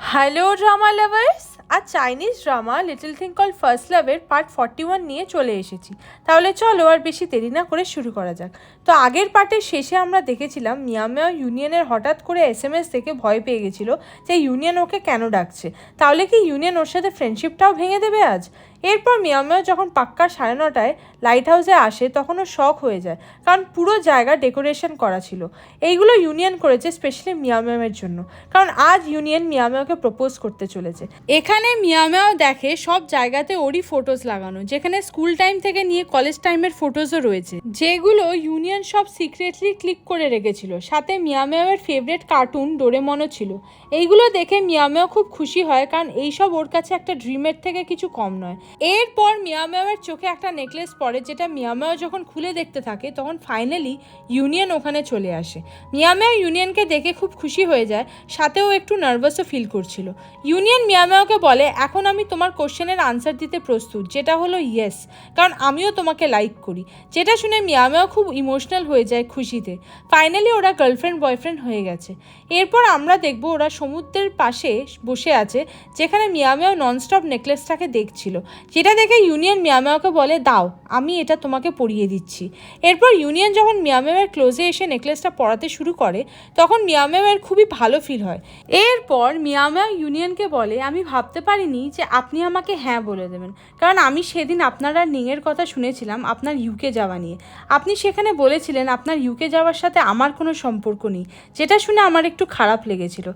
Hello drama lovers, আর Chinese drama little thing call first লাভের part 41 নিয়ে চলে এসেছি। তাহলে চলো আর বেশি দেরি না করে শুরু করা যাক। তো আগের পার্টের শেষে আমরা দেখেছিলাম মিয়াও ইউনিয়নের হঠাৎ করে এসএমএস দেখে ভয় পেয়ে গেছিলো যে ইউনিয়ন ওকে কেন ডাকছে। তাহলে কি ইউনিয়ন ওর সাথে ফ্রেন্ডশিপটাও ভেঙে দেবে আজ? এরপর মিয়াও যখন পাক্কা 9:30 লাইট হাউসে আসে তখন ও শক হয়ে যায়, কারণ পুরো জায়গা ডেকোরেশন করা ছিল। এইগুলো ইউনিয়ন করেছে স্পেশালি মিয়াওয়ের জন্য, কারণ আজ ইউনিয়ন মিয়াওকে প্রপোজ করতে চলেছে। এখানে মিয়াও দেখে সব জায়গাতে ওরই ফটোজ লাগানো, যেখানে স্কুল টাইম থেকে নিয়ে কলেজ টাইমের ফটোজও রয়েছে, যেগুলো ইউনিয়ন সব সিক্রেটলি ক্লিক করে রেখেছিল। সাথে মিয়াওয়ের ফেভারিট কার্টুন ডোরেমনও ছিল। এইগুলো দেখে মিয়াও খুব খুশি হয়, কারণ এইসব ওর কাছে একটা ড্রিমের থেকে কিছু কম নয়। এরপর মিয়াওয়ের চোখে একটা নেকলেস পড়ে, যেটা মিয়াও যখন খুলে দেখতে থাকে তখন ফাইনালি ইউনিয়ন ওখানে চলে আসে। মিয়াও ইউনিয়নকে দেখে খুব খুশি হয়ে যায়, সাথেও একটু নার্ভাসও ফিল করছিল। ইউনিয়ন মিয়াওকে বলে, এখন আমি তোমার কোশ্চেনের আনসার দিতে প্রস্তুত, যেটা হলো ইয়েস, কারণ আমিও তোমাকে লাইক করি। যেটা শুনে মিয়াও খুব ইমোশনাল হয়ে যায় খুশিতে। ফাইনালি ওরা গার্লফ্রেন্ড বয়ফ্রেন্ড হয়ে গেছে। এরপর আমরা দেখব ওরা সমুদ্রের পাশে বসে আছে, যেখানে মিয়াও ননস্টপ নেকলেসটাকে দেখছিল। যেটা দেখে ইউনিয়ন মিয়াওকে বলে, দাও আমি এটা তোমাকে পরিয়ে দিচ্ছি। এরপর ইউনিয়ন যখন মিয়াওয়ের ক্লোজে এসে নেকলেসটা পরাতে শুরু করে তখন মিয়াওয়ের খুবই ভালো ফিল হয়। এরপর মিয়াও ইউনিয়নকে বলে, আমি ভাবতে পারিনি যে আপনি আমাকে হ্যাঁ বলে দেবেন, কারণ আমি সেদিন আপনার আর নিংয়ের কথা শুনেছিলাম আপনার ইউকে যাওয়া নিয়ে। আপনি সেখানে বলেছিলেন আপনার ইউকে যাওয়ার সাথে আমার কোনো সম্পর্ক নেই, যেটা শুনে আমার একটু খারাপ লেগেছিল।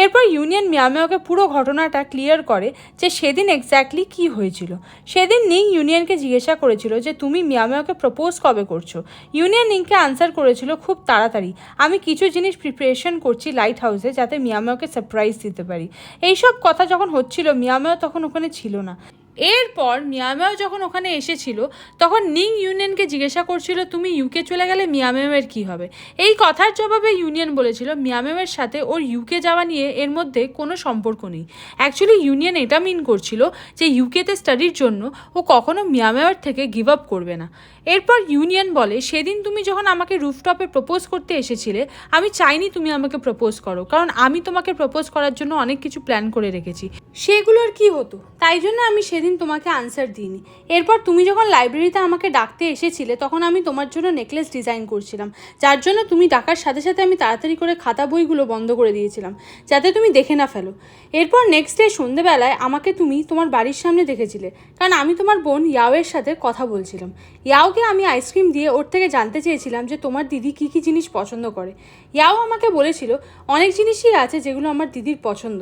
এরপর ইউনিয়ন মিয়াওকে পুরো ঘটনাটা ক্লিয়ার করে যে সেদিন এক্স্যাক্টলি কী হয়েছিল। সেদিন নিং ইউনিয়নকে জিজ্ঞাসা করেছিল যে তুমি মিয়াওকে প্রপোজ কবে করছো। ইউনিয়ন নিংকে আনসার করেছিল, খুব তাড়াতাড়ি, আমি কিছু জিনিস প্রিপারেশন করছি লাইট হাউসে, যাতে মিয়াওকে সারপ্রাইজ দিতে পারি। এইসব কথা যখন হচ্ছিল মিয়াও তখন ওখানে ছিল না। এরপর মিয়াও যখন ওখানে এসেছিল তখন নিং ইউনিয়নকে জিজ্ঞাসা করছিল, তুমি ইউকে চলে গেলে মিয়াওয়ের কী হবে। এই কথার জবাবে ইউনিয়ন বলেছিল মিয়াওয়ের সাথে ওর ইউকে যাওয়া নিয়ে এর মধ্যে কোনো সম্পর্ক নেই। অ্যাকচুয়ালি ইউনিয়ন এটা মিন করছিল যে ইউকেতে স্টাডির জন্য ও কখনো মিয়াওয়ের থেকে গিভ আপ করবে না। এরপর ইউনিয়ন বলে, সেদিন তুমি যখন আমাকে রুফটপে প্রপোজ করতে এসেছিলে আমি চাইনি তুমি আমাকে প্রপোজ করো, কারণ আমি তোমাকে প্রপোজ করার জন্য অনেক কিছু প্ল্যান করে রেখেছি, সেগুলোর কি হতো, তাই জন্য আমি সেদিন তোমাকে আনসার দিইনি। এরপর তুমি যখন লাইব্রেরিতে আমাকে ডাকতে এসেছিলে তখন আমি তোমার জন্য নেকলেস ডিজাইন করছিলাম, যার জন্য তুমি ডাকার সাথে সাথে আমি তাড়াতাড়ি করে খাতা বইগুলো বন্ধ করে দিয়েছিলাম, যাতে তুমি দেখে না ফেলো। এরপর নেক্সট ডে সন্ধেবেলায় আমাকে তুমি তোমার বাড়ির সামনে দেখেছিলে, কারণ আমি তোমার বোন ইয়াওয়ের সাথে কথা বলছিলাম। ইয়াওকে আমি আইসক্রিম দিয়ে ওর থেকে জানতে চেয়েছিলাম যে তোমার দিদি কী কী জিনিস পছন্দ করে। ইয়াও আমাকে বলেছিল অনেক জিনিসই আছে যেগুলো আমার দিদির পছন্দ,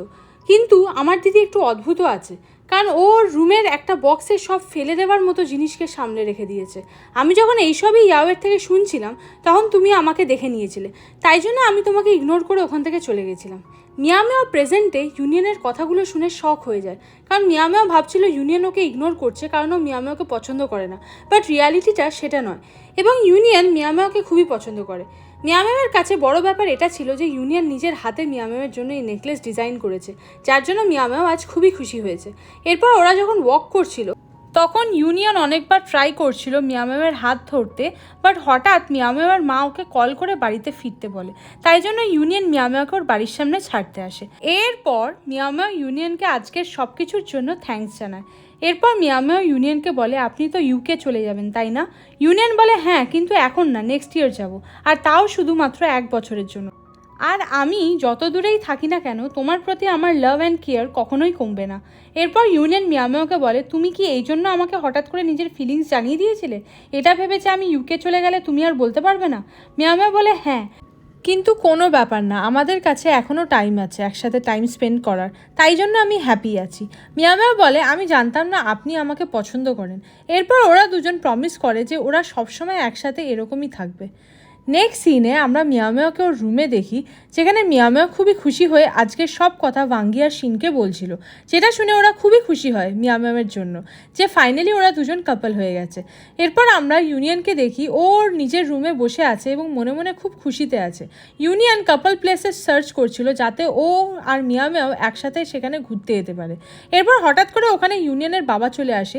কিন্তু আমার দিদি একটু অদ্ভুত আছে, কারণ ওর রুমের একটা বক্সে সব ফেলে দেওয়ার মতো জিনিসকে সামনে রেখে দিয়েছে। আমি যখন এইসবই ইয়াওয়ের থেকে শুনছিলাম তখন তুমি আমাকে দেখে নিয়েছিলে, তাই জন্য আমি তোমাকে ইগনোর করে ওখান থেকে চলে গেছিলাম। মিয়াও প্রেজেন্টে ইউনিয়নের কথাগুলো শুনে শক হয়ে যায়, কারণ মিয়াও ভাবছিল ইউনিয়ন ওকে ইগনোর করছে কারণ ও মিয়াওকে পছন্দ করে না, বাট রিয়ালিটিটা সেটা নয়। এবং ইউনিয়ন মিয়াওকে খুবই পছন্দ করে। মিয়াওয়ের কাছে বড় ব্যাপার এটা ছিল যে ইউনিয়ন নিজের হাতে মিয়াওয়ের জন্য এই নেকলেস ডিজাইন করেছে, যার জন্য মিয়াও আজ খুবই খুশি হয়েছে। এরপর ওরা যখন ওয়াক করছিল তখন ইউনিয়ন অনেকবার ট্রাই করছিল মিয়াওয়ের হাত ধরতে, বাট হঠাৎ মিয়াওয়ের মা ওকে কল করে বাড়িতে ফিরতে বলে, তাই জন্য ইউনিয়ন মিয়াওকে ওর বাড়ির সামনে ছাড়তে আসে। এরপর মিয়াও ইউনিয়নকে আজকের সব কিছুর জন্য থ্যাঙ্কস জানায়। এরপর মিয়াও ইউনিয়নকে বলে, আপনি তো ইউকে চলে যাবেন তাই না? ইউনিয়ন বলে, হ্যাঁ, কিন্তু এখন না, নেক্সট ইয়ার যাব, আর তাও শুধুমাত্র 1 বছরের জন্য। আর আমি যত দূরেই থাকি না কেন তোমার প্রতি আমার লাভ অ্যান্ড কেয়ার কখনোই কমবে না। এরপর ইউনিয়ন মিয়াওকে বলে, তুমি কি এই জন্য আমাকে হঠাৎ করে নিজের ফিলিংস জানিয়ে দিয়েছিলে? এটা ভেবেছে আমি ইউকে চলে গেলে তুমি আর বলতে পারবে না? মিয়াও বলে, হ্যাঁ, কিন্তু কোনো ব্যাপার না, আমাদের কাছে এখনও টাইম আছে একসাথে টাইম স্পেন্ড করার, তাই জন্য আমি হ্যাপি আছি। মিয়াও বলে, আমি জানতাম না আপনি আমাকে পছন্দ করেন। এরপর ওরা দুজন প্রমিস করে যে ওরা সবসময় একসাথে এরকমই থাকবে। নেক্সট সিনে আমরা মিয়াওকে ওর রুমে দেখি, যেখানে মিয়াও খুবই খুশি হয়ে আজকের সব কথা ওয়াঙ্গি আর শিনকে বলছিল, যেটা শুনে ওরা খুবই খুশি হয় মিয়াওয়ের জন্য যে ফাইনালি ওরা দুজন কাপল হয়ে গেছে। এরপর আমরা ইউনিয়নকে দেখি ওর নিজের রুমে বসে আছে এবং মনে মনে খুব খুশিতে আছে। ইউনিয়ন কাপল প্লেসেস সার্চ করছিল যাতে ও আর মিয়াও একসাথে সেখানে ঘুরতে যেতে পারে। এরপর হঠাৎ করে ওখানে ইউনিয়নের বাবা চলে আসে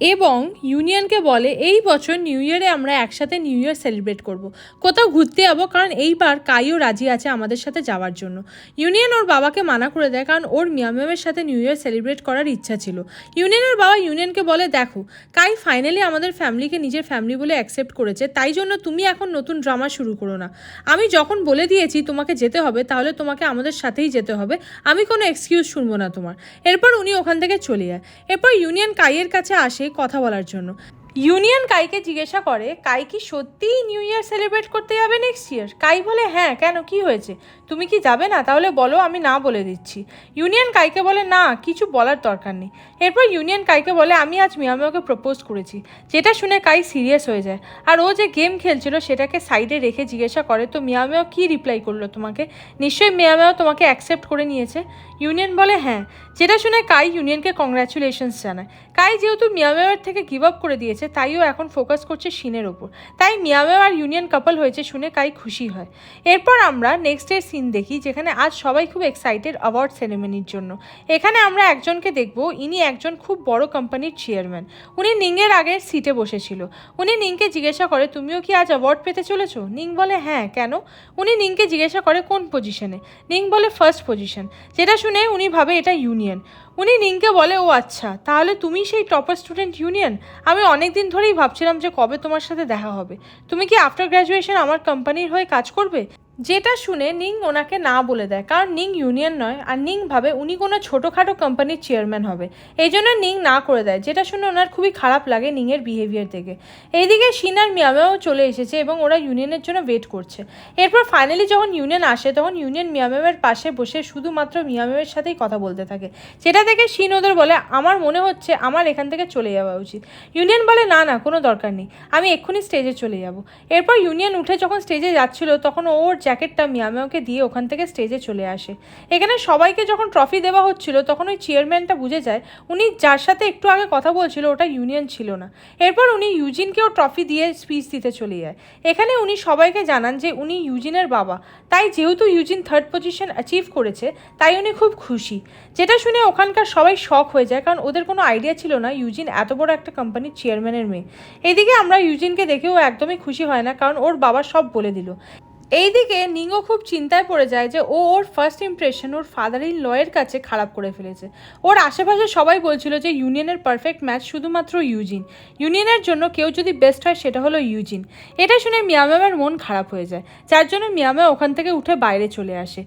এবং ইউনিয়নকে বলে এই বছর নিউ ইয়ারে আমরা একসাথে নিউ ইয়ার সেলিব্রেট করব। কোথাও ঘুরতে যাবো, কারণ এইবার কাইও রাজি আছে আমাদের সাথে যাওয়ার জন্য। ইউনিয়ন ওর বাবাকে মানা করে দেয়, কারণ ওর মিয়ামের সাথে নিউ ইয়ার সেলিব্রেট করার ইচ্ছা ছিল। ইউনিয়নের বাবা ইউনিয়নকে বলে, দেখো কাই ফাইনালি আমাদের ফ্যামিলিকে নিজের ফ্যামিলি বলে অ্যাকসেপ্ট করেছে, তাই জন্য তুমি এখন নতুন ড্রামা শুরু করো না। আমি যখন বলে দিয়েছি তোমাকে যেতে হবে, তাহলে তোমাকে আমাদের সাথেই যেতে হবে, আমি কোনো এক্সকিউজ শুনবো না তোমার। এরপর উনি ওখান থেকে চলে যায়। এরপর ইউনিয়ন কাইয়ের কাছে আসে কথা বলার জন্য। ইউনিয়ন কাইকে জিজ্ঞাসা করে, কাই কি সত্যিই নিউ ইয়ার সেলিব্রেট করতে যাবে নেক্সট ইয়ার? কাই বলে, হ্যাঁ, কেন, কি হয়েছে, তুমি কি যাবে না? তাহলে বলো, আমি না বলে দিচ্ছি। ইউনিয়ন কাইকে বলে, না, কিছু বলার দরকার নেই। এরপর ইউনিয়ন কাইকে বলে, আমি আজ মিয়ামিয়াকে প্রপোজ করেছি। যেটা শুনে কাই সিরিয়াস হয়ে যায়, আর ও যে গেম খেলছিল সেটাকে সাইডে রেখে জিজ্ঞাসা করে, তো মিয়ামিয়া কি রিপ্লাই করলো তোমাকে? নিশ্চয়ই মিয়ামিয়া তোমাকে অ্যাকসেপ্ট করে নিয়েছে। ইউনিয়ন বলে, হ্যাঁ। যেটা শুনে কাই ইউনিয়নকে কংগ্রাচুলেশনস জানায়। কাই যেহেতু মিয়ামিয়ার থেকে গিভ আপ করে দিয়েছে, তাই ও এখন ফোকাস করছে শিনের ওপর, তাই মিয়ামিয়া আর ইউনিয়ন কাপল হয়েছে শুনে কাই খুশি হয়। এরপর আমরা নেক্সট ডে সিন দেখি, যেখানে আজ সবাই খুব এক্সাইটেড অ্যাওয়ার্ড সেরেমনির জন্য। এখানে আমরা একজনকে দেখব, ইনি একজন খুব বড় কোম্পানির চেয়ারম্যান। উনি নিংয়ের আগের সিটে বসেছিল। উনি নিংকে জিজ্ঞাসা করে, তুমিও কি আজ অ্যাওয়ার্ড পেতে চলেছো? নিং বলে, হ্যাঁ, কেন? উনি নিংকে জিজ্ঞাসা করে, কোন পজিশনে? নিং বলে, ফার্স্ট পজিশন। যেটা শুনে উনি ভাবে এটা ইউনিয়ন। উনি নিংকে বলে, ও আচ্ছা, তাহলে তুমি সেই টপার স্টুডেন্ট ইউনিয়ন। আমি অনেক দিন ধরেই ভাবছিলাম যে কবে তোমার সাথে দেখা হবে। তুমি কি আফটার গ্র্যাজুয়েশন আমার কোম্পানির হয়ে কাজ করবে? যেটা শুনে নিং ওনাকে না বলে দেয়, কারণ নিং ইউনিয়ন নয়, আর নিং ভাবে উনি কোনো ছোটোখাটো কোম্পানির চেয়ারম্যান হবে। এই জন্য নিং না করে দেয়, যেটা শুনে ওনার খুবই খারাপ লাগে নিংয়ের বিহেভিয়ার দেখে। এইদিকে শিন আর মিয়ামেও চলে এসেছে এবং ওরা ইউনিয়নের জন্য ওয়েট করছে। এরপর ফাইনালি যখন ইউনিয়ন আসে, তখন ইউনিয়ন মিয়ামের পাশে বসে শুধুমাত্র মিয়ামের সাথেই কথা বলতে থাকে। যেটা দেখে শিন ওদের বলে, আমার মনে হচ্ছে আমার এখান থেকে চলে যাওয়া উচিত। ইউনিয়ন বলে, না না, কোনো দরকার নেই, আমি এক্ষুনি স্টেজে চলে যাব। এরপর ইউনিয়ন উঠে যখন স্টেজে যাচ্ছিল, তখন ওর জ্যাকেটটা মিয়ামিয়াকে দিয়ে ওখান থেকে স্টেজে চলে আসে। এখানে সবাইকে যখন ট্রফি দেওয়া হচ্ছিল, তখন ওই চেয়ারম্যানটা বুঝে যায় উনি যার সাথে একটু আগে কথা বলছিল ওটা ইউনিয়ন ছিল না। এরপর উনি ইউজিনকেও ট্রফি দিয়ে স্পিচ দিতে চলে যায়। এখানে উনি সবাইকে জানান যে উনি ইউজিনের বাবা, তাই যেহেতু ইউজিন থার্ড পজিশন অ্যাচিভ করেছে, তাই উনি খুব খুশি। যেটা শুনে ওখানকার সবাই শক হয়ে যায়, কারণ ওদের কোনো আইডিয়া ছিল না ইউজিন এত বড় একটা কোম্পানির চেয়ারম্যানের মেয়ে। এইদিকে আমরা ইউজিনকে দেখেও একদমই খুশি হয় না, কারণ ওর বাবা সব বলে দিল। এইদিকে নিংও খুব চিন্তায় পড়ে যায় যে ওর ফার্স্ট ইমপ্রেশন ওর ফাদার ইন লয়ের কাছে খারাপ করে ফেলেছে। ওর আশেপাশে সবাই বলছিল যে ইউনিয়নের পারফেক্ট ম্যাচ শুধুমাত্র ইউজিন। ইউনিয়নের জন্য কেউ যদি বেস্ট হয় সেটা হলো ইউজিন। এটা শুনে মিয়ামের মন খারাপ হয়ে যায়, যার জন্য মিয়ামে ওখান থেকে উঠে বাইরে চলে আসে।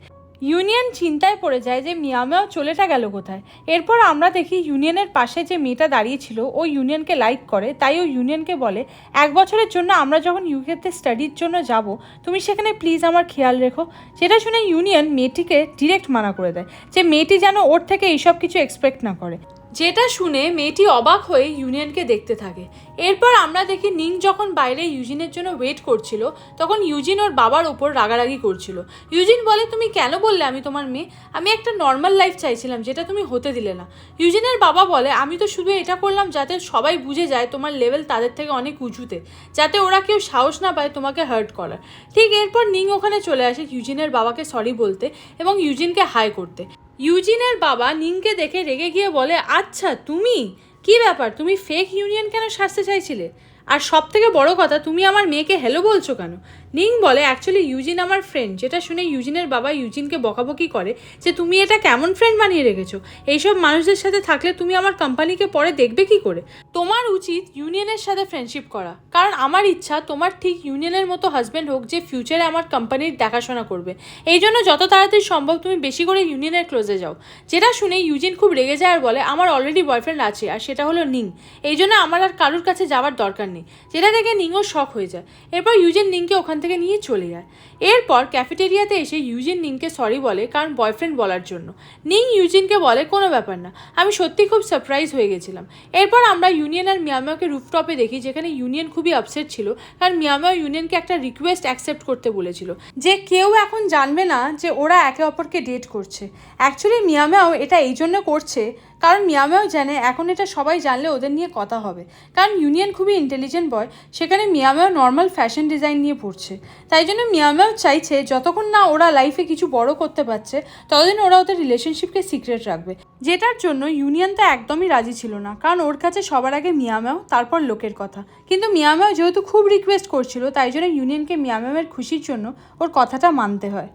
ইউনিয়ন চিন্তায় পড়ে যায় যে মিয়ামেও চলেটা গেল কোথায়। এরপর আমরা দেখি ইউনিয়নের পাশে যে মেয়েটা দাঁড়িয়েছিল ও ইউনিয়নকে লাইক করে, তাই ও ইউনিয়নকে বলে, 1 বছরের জন্য আমরা যখন ইউকেতে স্টাডির জন্য যাব, তুমি সেখানে প্লিজ আমার খেয়াল রেখো। যেটা শুনে ইউনিয়ন মেয়েটিকে ডিরেক্ট মানা করে দেয় যে মেয়েটি যেন ওর থেকে এইসব কিছু এক্সপেক্ট না করে। যেটা শুনে মেয়েটি অবাক হয়ে ইউনিয়নকে দেখতে থাকে। এরপর আমরা দেখি নিং যখন বাইরে ইউজিনের জন্য ওয়েট করছিল, তখন ইউজিন ওর বাবার ওপর রাগারাগি করছিল। ইউজিন বলে, তুমি কেন বললে আমি তোমার মেয়ে? আমি একটা নর্মাল লাইফ চাইছিলাম, যেটা তুমি হতে দিলে না। ইউজিনের বাবা বলে, আমি তো শুধু এটা করলাম যাতে সবাই বুঝে যায় তোমার লেভেল তাদের থেকে অনেক উঁচুতে, যাতে ওরা কেউ সাহস না পায় তোমাকে হার্ট করার। ঠিক এরপর নিং ওখানে চলে আসে ইউজিনের বাবাকে সরি বলতে এবং ইউজিনকে হাই করতে। ইউজিনের বাবা নিংকে দেখে রেগে গিয়ে বলে, আচ্ছা তুমি, কি ব্যাপার, তুমি ফেক ইউনিয়ন কেন সাজতে চাইছিলে? আর সব থেকে বড় কথা, তুমি আমার মেয়েকে হ্যালো বলছো কেন? নিং বলে, অ্যাকচুয়ালি ইউজিন আমার ফ্রেন্ড। যেটা শুনে ইউজিনের বাবা ইউজিনকে বকাবকি করে যে তুমি এটা কেমন ফ্রেন্ড বানিয়ে রেখেছো? এইসব মানুষদের সাথে থাকলে তুমি আমার কোম্পানিকে পরে দেখবে কি করে? তোমার উচিত ইউনিয়নের সাথে ফ্রেন্ডশিপ করা, কারণ আমার ইচ্ছা তোমার ঠিক ইউনিয়নের মতো হাজব্যান্ড হোক, যে ফিউচারে আমার কোম্পানির দেখাশোনা করবে। এই জন্য যত তাড়াতাড়ি সম্ভব তুমি বেশি করে ইউনিয়নের ক্লোজে যাও। যেটা শুনে ইউজিন খুব রেগে যায় আর বলে, আমার অলরেডি বয়ফ্রেন্ড আছে, আর সেটা হলো নিং। এই জন্য আমার আর কারোর কাছে যাওয়ার দরকার নেই। যেটা দেখে নিংও শক হয়ে যায়। এরপর ইউজিন নিংকে ওখান থেকে নিয়ে চলে যায়। এরপর ক্যাফেটেরিয়াতে এসে ইউজিন নিংকে সরি বলে, কারণ বয়ফ্রেন্ড বলার জন্য। নিং ইউজিনকে বলে, কোনো ব্যাপার না, আমি সত্যি খুব সারপ্রাইজ হয়ে গেছিলাম। এরপর আমরা ইউনিয়ন আর মিয়ামিয়াকে রুফটপে দেখি, যেখানে ইউনিয়ন খুবই আপসেট ছিল, কারণ মিয়ামিয়া ইউনিয়নকে একটা রিকোয়েস্ট অ্যাকসেপ্ট করতে বলেছিল যে কেউ এখন জানবে না যে ওরা একে অপরকে ডেট করছে। অ্যাকচুয়ালি মিয়ামিয়াও এটা এই জন্য করছে কারণ মিয়ামিয়াও জানে এখন এটা সবাই জানলে ওদের নিয়ে কথা হবে, কারণ ইউনিয়ন খুবই ইন্টেলিজেন্ট ইন্টেলিজেন্ট বয়, সেখানে মিয়াও নর্মাল ফ্যাশন ডিজাইন নিয়ে পড়ছে। তাই জন্য মিয়াও চাইছে যতক্ষণ না ওরা লাইফে কিছু বড় করতে পারছে ততদিন ওরা ওদের রিলেশনশিপকে সিক্রেট রাখবে, যেটার জন্য ইউনিয়ন তো একদমই রাজি ছিল না, কারণ ওর কাছে সবার আগে মিয়াও, তারপর লোকের কথা। কিন্তু মিয়াও যেহেতু খুব রিকোয়েস্ট করছিল, তাই জন্য ইউনিয়নকে মিয়াওয়ের খুশির জন্য ওর কথাটা মানতে হয়।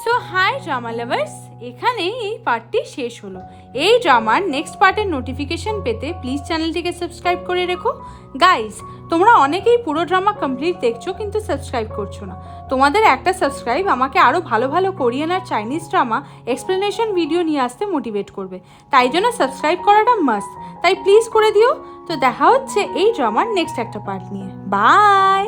সো হাই ড্রামা লাভার্স, এখানে এই পার্টটি শেষ হলো। এই ড্রামার নেক্সট পার্টের নোটিফিকেশন পেতে প্লিজ চ্যানেলটিকে সাবস্ক্রাইব করে রেখো। গাইস, তোমরা অনেকেই পুরো ড্রামা কমপ্লিট দেখছো কিন্তু সাবস্ক্রাইব করছো না। তোমাদের একটা সাবস্ক্রাইব আমাকে আরও ভালো ভালো কোরিয়ান আর চাইনিজ ড্রামা এক্সপ্লেনেশন ভিডিও নিয়ে আসতে মোটিভেট করবে, তাই জন্য সাবস্ক্রাইব করাটা মাস্ট, তাই প্লিজ করে দিও। তো দেখা হচ্ছে এই ড্রামার নেক্সট একটা পার্ট নিয়ে। বাই।